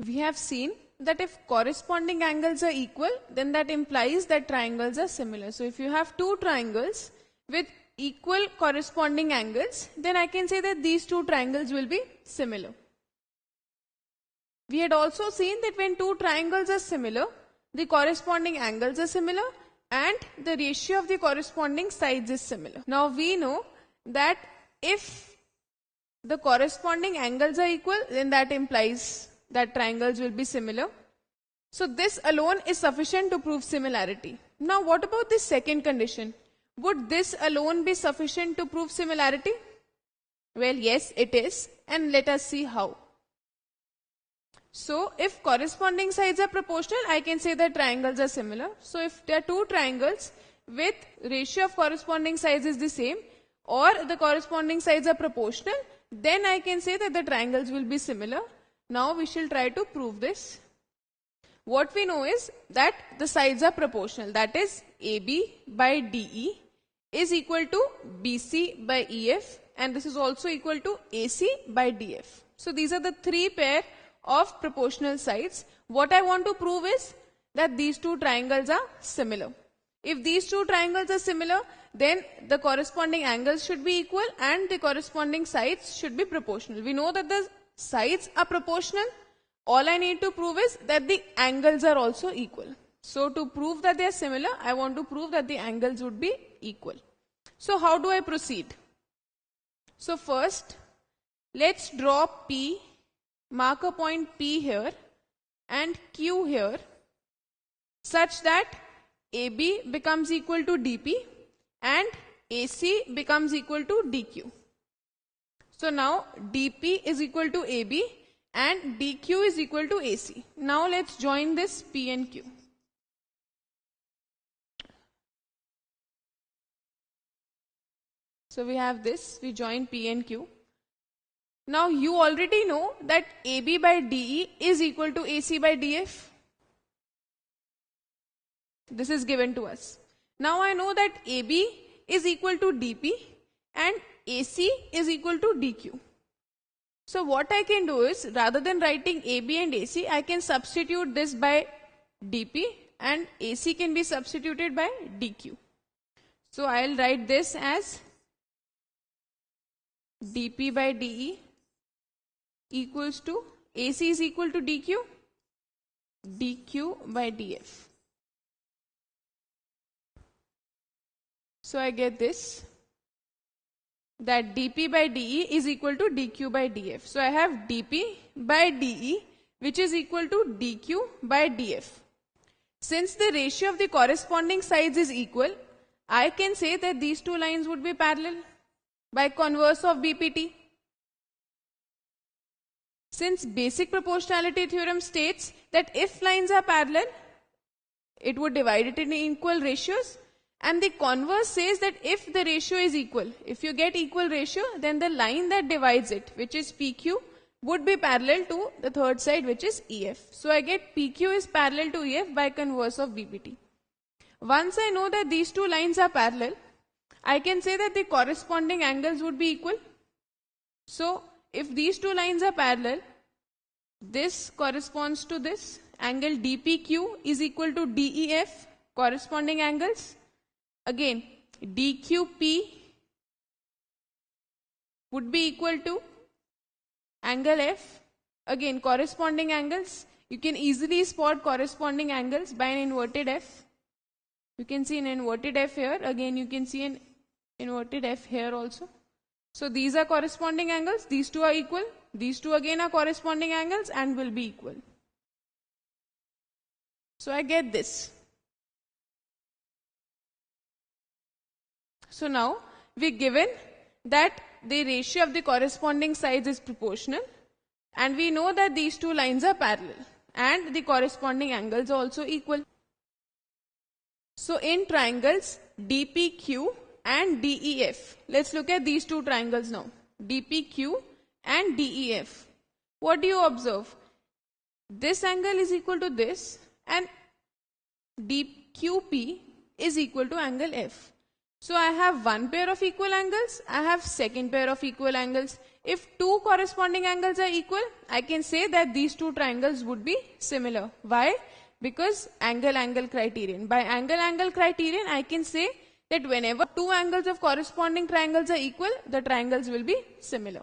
We have seen that if corresponding angles are equal, then that implies that triangles are similar. So if you have two triangles with equal corresponding angles, then I can say that these two triangles will be similar. We had also seen that when two triangles are similar, the corresponding angles are similar and the ratio of the corresponding sides is similar. Now we know that if the corresponding angles are equal, then that implies that triangles will be similar. So this alone is sufficient to prove similarity. Now what about the second condition? Would this alone be sufficient to prove similarity? Well, yes, it is, and let us see how. So if corresponding sides are proportional, I can say that triangles are similar. So if there are two triangles with ratio of corresponding sides is the same, or the corresponding sides are proportional, then I can say that the triangles will be similar. Now we shall try to prove this. What we know is that the sides are proportional. That is, AB by DE is equal to BC by EF, and this is also equal to AC by DF. So these are the three pair of proportional sides. What I want to prove is that these two triangles are similar. If these two triangles are similar, then the corresponding angles should be equal and the corresponding sides should be proportional. We know that the sides are proportional. All I need to prove is that the angles are also equal. So to prove that they are similar, I want to prove that the angles would be equal. So how do I proceed? So first, let's draw P, mark a point P here and Q here, such that AB becomes equal to DP and AC becomes equal to DQ. So now DP is equal to AB and DQ is equal to AC. Now let's join this P and Q. So we have this, we join P and Q. Now you already know that AB by DE is equal to AC by DF. This is given to us. Now I know that AB is equal to DP and AC is equal to DQ. So what I can do is, rather than writing AB and AC, I can substitute this by DP and AC can be substituted by DQ. So I'll write this as DP by DE equals to AC is equal to DQ, DQ by DF. So I get this, that DP by DE is equal to DQ by DF. So I have DP by DE which is equal to DQ by DF. Since the ratio of the corresponding sides is equal, I can say that these two lines would be parallel by converse of BPT. Since basic proportionality theorem states that if lines are parallel, it would divide it in equal ratios, and the converse says that if the ratio is equal, if you get equal ratio, then the line that divides it, which is PQ, would be parallel to the third side, which is EF. So I get PQ is parallel to EF by converse of BPT. Once I know that these two lines are parallel, I can say that the corresponding angles would be equal. So if these two lines are parallel, this corresponds to this. Angle DPQ is equal to DEF, corresponding angles. Again, DQP would be equal to angle F. Again, corresponding angles. You can easily spot corresponding angles by an inverted F. You can see an inverted F here. Again, you can see an inverted F here also. So these are corresponding angles. These two are equal. These two again are corresponding angles and will be equal. So I get this. So now we're given that the ratio of the corresponding sides is proportional, and we know that these two lines are parallel and the corresponding angles are also equal. So in triangles DPQ and DEF, let's look at these two triangles now, DPQ and DEF. What do you observe? This angle is equal to this and DQP is equal to angle F. So I have one pair of equal angles, I have second pair of equal angles. if two corresponding angles are equal, I can say that these two triangles would be similar. Why? Because angle-angle criterion. By angle-angle criterion, I can say that whenever two angles of corresponding triangles are equal, the triangles will be similar.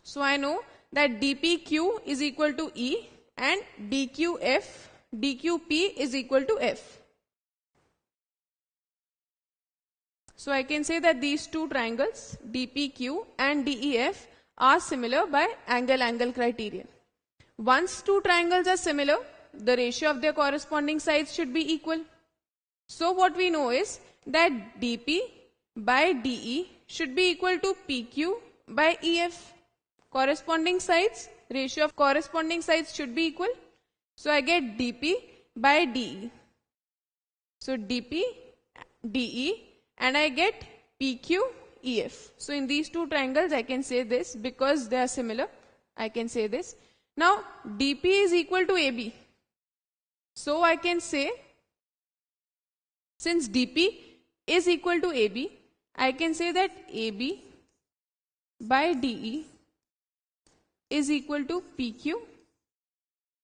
So I know that dpq is equal to E and dqp is equal to F. So I can say that these two triangles, dpq and def, are similar by angle-angle criterion. Once two triangles are similar, the ratio of their corresponding sides should be equal. So what we know is that dp by de should be equal to pq by ef. Corresponding sides, ratio of corresponding sides should be equal. So I get dp by de. So dp, de, and I get pq, ef. So in these two triangles I can say this because they are similar. I can say this. Now dp is equal to ab. So I can say, since dp is equal to ab, I can say that ab by de is equal to pq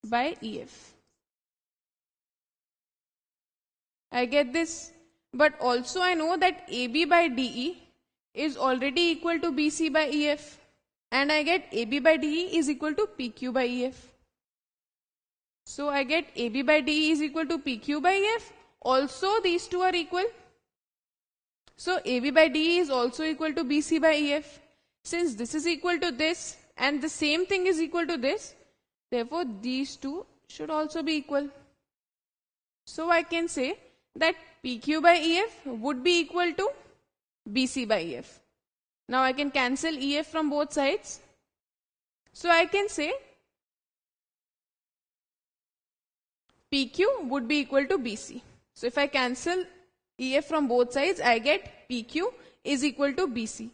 by ef. I get this. But also I know that AB by DE is already equal to BC by EF. And I get AB by DE is equal to PQ by EF. So I get AB by DE is equal to PQ by EF. Also these two are equal. So AB by DE is also equal to BC by EF. Since this is equal to this and the same thing is equal to this, therefore these two should also be equal. So I can say that PQ by EF would be equal to BC by EF. Now I can cancel EF from both sides. So I can say PQ would be equal to BC. So if I cancel EF from both sides, I get PQ is equal to BC.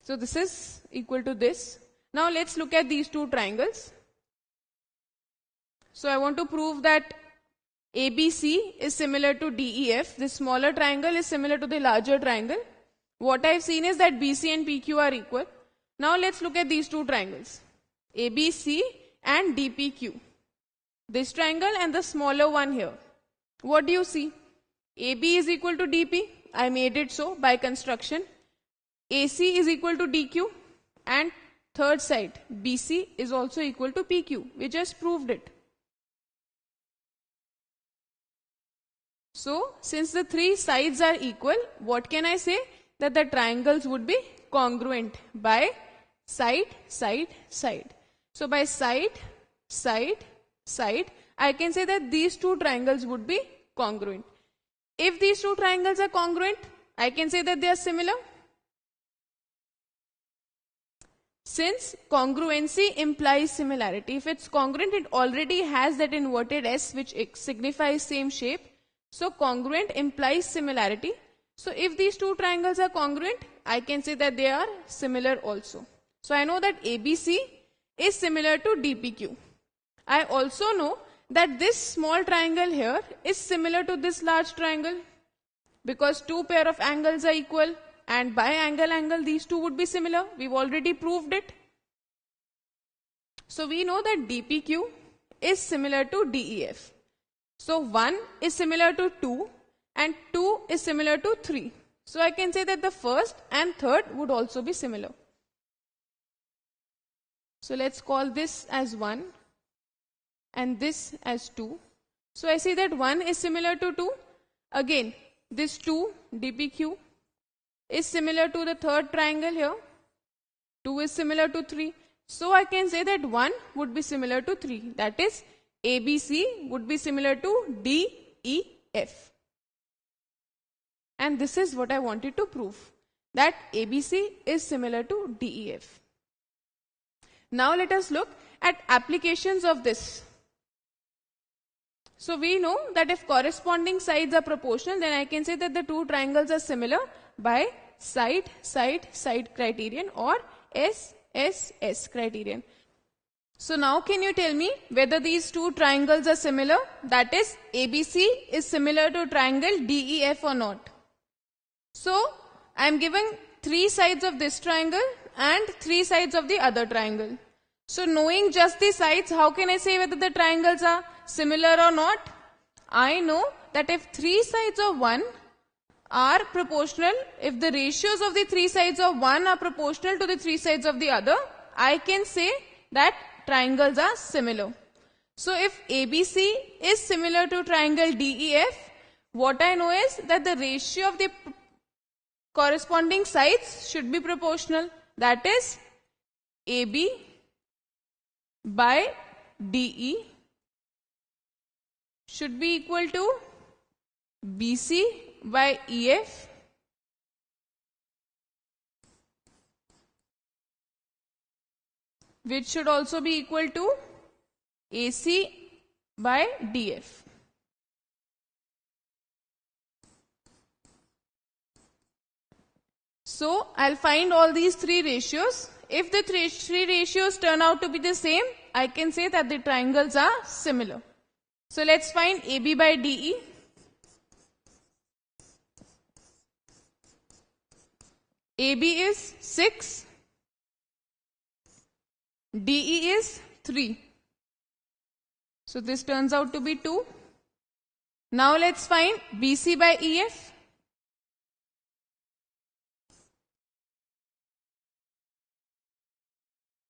So this is equal to this. Now let's look at these two triangles. So I want to prove that ABC is similar to DEF. This smaller triangle is similar to the larger triangle. What I've seen is that BC and PQ are equal. Now let's look at these two triangles, ABC and DPQ. This triangle and the smaller one here. What do you see? AB is equal to DP. I made it so by construction. AC is equal to DQ. And third side, BC is also equal to PQ. We just proved it. So, since the three sides are equal, what can I say? That the triangles would be congruent by side, side, side. So, by side, side, side, I can say that these two triangles would be congruent. If these two triangles are congruent, I can say that they are similar. Since congruency implies similarity, if it's congruent, it already has that inverted S which signifies same shape. So congruent implies similarity. So if these two triangles are congruent, I can say that they are similar also. So I know that ABC is similar to DPQ. I also know that this small triangle here is similar to this large triangle because two pair of angles are equal and by angle these two would be similar. We've already proved it. So we know that DPQ is similar to DEF. So 1 is similar to 2 and 2 is similar to 3. So I can say that the first and third would also be similar. So let's call this as 1 and this as 2. So I see that 1 is similar to 2. Again, this 2 DPQ is similar to the third triangle here. 2 is similar to 3. So I can say that 1 would be similar to 3. That is, ABC would be similar to DEF. And this is what I wanted to prove, that ABC is similar to DEF. Now let us look at applications of this. So we know that if corresponding sides are proportional, then I can say that the two triangles are similar by side, side, side criterion or SSS criterion. So now can you tell me whether these two triangles are similar? That is, ABC is similar to triangle DEF or not? So I am giving 3 sides of this triangle and 3 sides of the other triangle. So knowing just the sides, how can I say whether the triangles are similar or not? I know that if 3 sides of one are proportional, if the ratios of the 3 sides of one are proportional to the 3 sides of the other, I can say that triangles are similar. So if ABC is similar to triangle DEF, what I know is that the ratio of the corresponding sides should be proportional. That is, AB by DE should be equal to BC by EF which should also be equal to AC by DF. So I'll find all these 3 ratios. If the three ratios turn out to be the same, I can say that the triangles are similar. So let's find AB by DE. AB is 6, DE is 3. So this turns out to be 2. Now let's find BC by EF.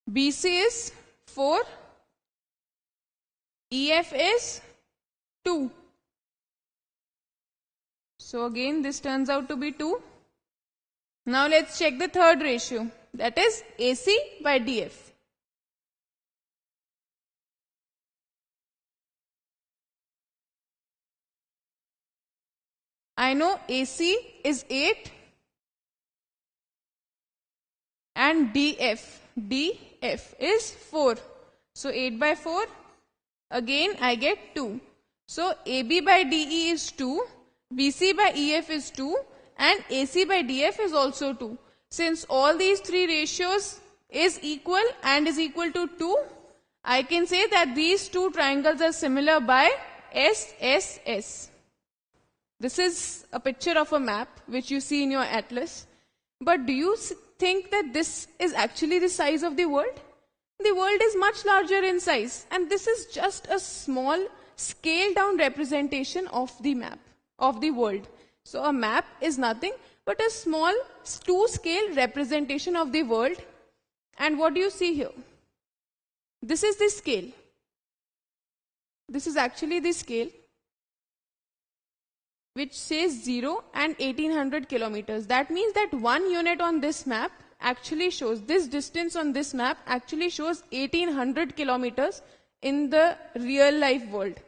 BC is 4, EF is 2. So again this turns out to be 2. Now let's check the third ratio, that is AC by DF. I know AC is 8 and DF is 4. So 8 by 4, again I get 2. So AB by DE is 2, BC by EF is 2 and AC by DF is also 2. Since all these 3 ratios is equal and is equal to 2, I can say that these 2 triangles are similar by SSS. This is a picture of a map which you see in your atlas. But do you think that this is actually the size of the world? The world is much larger in size, and this is just a small scaled down representation of the map of the world. So a map is nothing but a small 2-scale representation of the world. And what do you see here? This is the scale. This is actually the scale which says 0 and 1800 kilometers. That means that 1 unit on this map actually shows, this distance on this map actually shows 1800 kilometers in the real life world.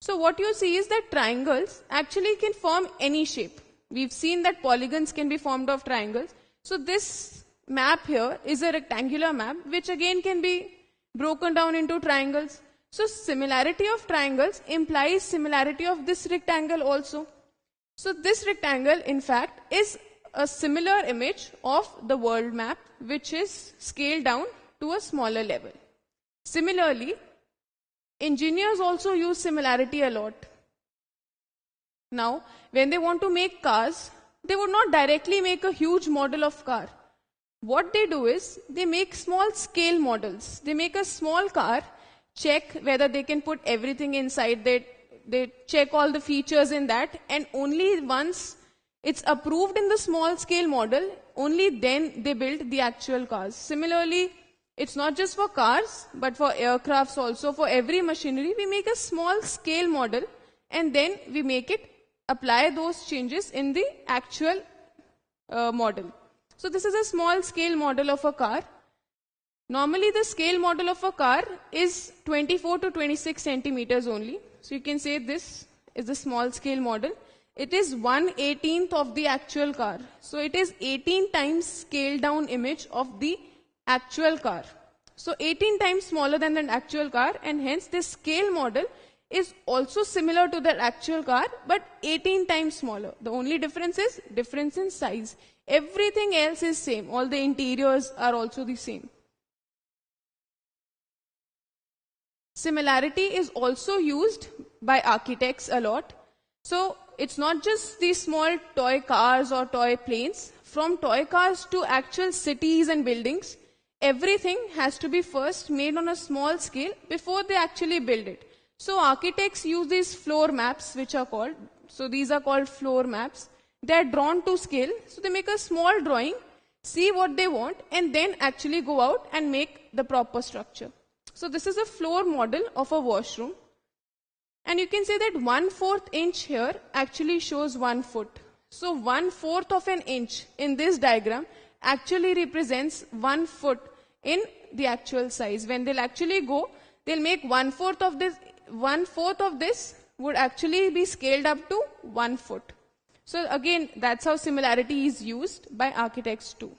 So what you see is that triangles actually can form any shape. We've seen that polygons can be formed of triangles. So this map here is a rectangular map which again can be broken down into triangles. So similarity of triangles implies similarity of this rectangle also. So this rectangle in fact is a similar image of the world map which is scaled down to a smaller level. Similarly, engineers also use similarity a lot. Now, when they want to make cars, they would not directly make a huge model of car. What they do is, they make small scale models. They make a small car, check whether they can put everything inside, they check all the features in that, and only once it's approved in the small scale model, only then they build the actual cars. Similarly, it's not just for cars, but for aircrafts also. For every machinery, we make a small scale model and then we make it apply those changes in the actual model. So this is a small scale model of a car. Normally the scale model of a car is 24 to 26 centimeters only. So you can say this is the small scale model. It is 1/18th of the actual car. So it is 18 times scaled down image of the actual car. So 18 times smaller than the actual car, and hence this scale model is also similar to the actual car but 18 times smaller. The only difference is difference in size. Everything else is same. All the interiors are also the same. Similarity is also used by architects a lot. So it's not just these small toy cars or toy planes. From toy cars to actual cities and buildings, everything has to be first made on a small scale before they actually build it. So architects use these floor maps, which are called, so these are called floor maps. They are drawn to scale, so they make a small drawing, see what they want, and then actually go out and make the proper structure. So this is a floor model of a washroom. And you can say that 1/4 inch here actually shows 1 foot. So 1/4 of an inch in this diagram actually represents 1 foot in the actual size. When they'll actually go, they'll make 1/4 of this. 1/4 of this would actually be scaled up to 1 foot. So again, that's how similarity is used by architects too.